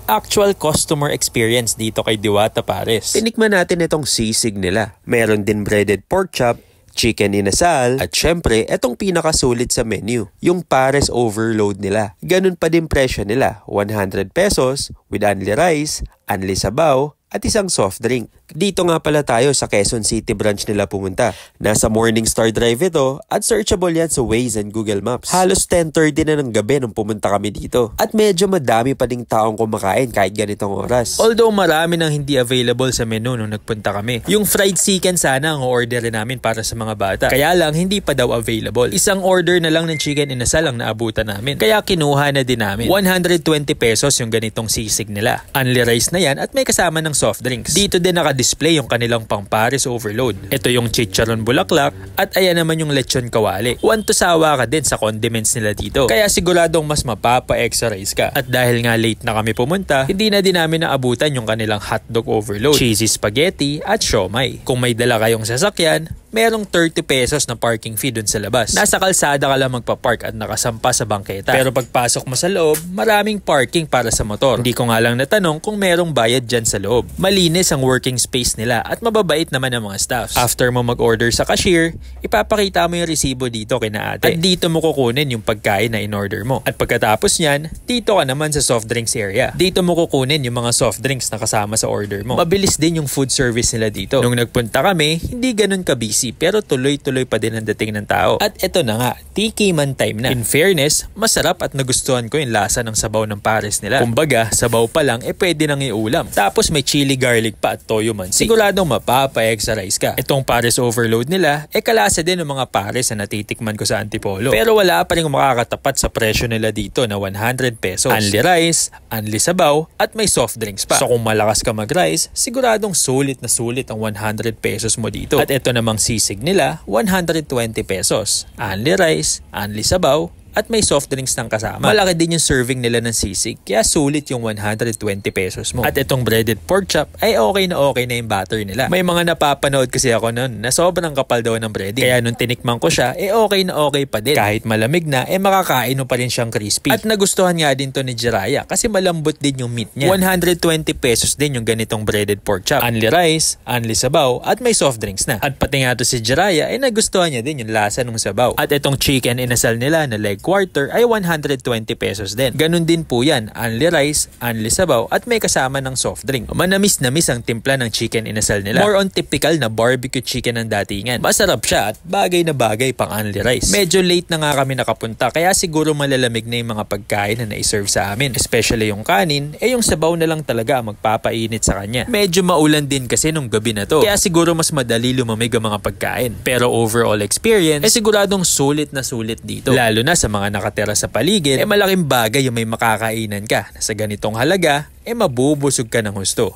actual customer experience dito kay Diwata Pares. Tinikman natin itong sisig nila. Meron din breaded pork chop, chicken inasal, at syempre, etong pinakasulit sa menu, yung Pares Overload nila. Ganun pa din presyo nila, 100 pesos with only rice, only sabaw, at isang soft drink. Dito nga pala tayo sa Quezon City branch nila pumunta. Nasa Morningstar Drive ito at searchable yan sa Waze and Google Maps. Halos 10:30 na ng gabi nung pumunta kami dito. At medyo madami pa ding taong kumakain kahit ganitong oras. Although marami nang hindi available sa menu nung nagpunta kami. Yung fried chicken sana ang order namin para sa mga bata. Kaya lang hindi pa daw available. Isang order na lang ng chicken inasal ang naabutan namin. Kaya kinuha na din namin. 120 pesos yung ganitong sisig nila. Only rice na yan at may kasama ng soft drinks. Dito din naka-display yung kanilang pang Pares Overload. Ito yung chicharon bulaklak at ayan naman yung lechon kawali. Sawa ka din sa condiments nila dito. Kaya siguradong mas mapapa-exercise ka. At dahil nga late na kami pumunta, hindi na din namin naabutan yung kanilang hotdog overload, cheesy spaghetti at siomai. Kung may dala kayong sasakyan, merong 30 pesos na parking fee dun sa labas. Nasa kalsada ka lang magpa-park at nakasampa sa bangketa. Pero pagpasok mo sa loob, maraming parking para sa motor. Hindi ko nga lang natanong kung merong bayad dyan sa loob. Malinis ang working space nila at mababait naman ang mga staffs. After mo mag-order sa cashier, ipapakita mo yung resibo dito kina ate. At dito mo kukunin yung pagkain na in-order mo. At pagkatapos nyan, dito ka naman sa soft drinks area. Dito mo kukunin yung mga soft drinks na kasama sa order mo. Mabilis din yung food service nila dito. Nung nagpunta kami, hindi ganun ka-busy pero tuloy-tuloy pa din ang dating ng tao. At eto na nga, tiki man time na. In fairness, masarap at nagustuhan ko yung lasa ng sabaw ng Pares nila. Kumbaga, sabaw pa lang pwede nang iulam. Tapos may chili garlic pa at toyo mansi. Siguradong mapapa-exercise ka. Itong Pares Overload nila, kalasa din ng mga Pares na natitikman ko sa Antipolo. Pero wala pa rin makakatapat sa presyo nila dito na 100 pesos. Only rice, only sabaw, at may soft drinks pa. So kung malakas ka mag-rice, siguradong sulit na sulit ang 100 pesos mo dito. At ito namang sisig nila, 120 pesos. Only rice, only sabaw, at may soft drinks ng kasama. Malaki din yung serving nila ng sisig, kaya sulit yung 120 pesos mo. At itong breaded pork chop ay okay na yung batter nila. May mga napapanood kasi ako nun na sobrang kapal daw ng breading. Kaya nung tinikman ko siya, okay na okay pa din. Kahit malamig na, makakain mo pa rin siyang crispy. At nagustuhan nga din to ni Jiraya kasi malambot din yung meat niya. 120 pesos din yung ganitong breaded pork chop. Only rice, only sabaw, at may soft drinks na. At pati nga to si Jiraya, nagustuhan niya din yung lasa ng sabaw. At itong chicken inasal nila na leg quarter ay 120 pesos din. Ganun din po yan, only rice, only sabaw, at may kasama ng soft drink. Manamis-namis ang timpla ng chicken inasal nila. More on typical na barbecue chicken ang datingan. Masarap siya at bagay na bagay pang only rice. Medyo late na nga kami nakapunta kaya siguro malalamig na yung mga pagkain na naiserve sa amin. Especially yung kanin, yung sabaw na lang talaga ang magpapainit sa kanya. Medyo maulan din kasi nung gabi na to. Kaya siguro mas madali lumamig ang mga pagkain. Pero overall experience, siguradong sulit na sulit dito. Lalo na sa mga nakatira sa paligid, malaking bagay yung may makakainan ka na sa ganitong halaga, mabubusog ka ng husto.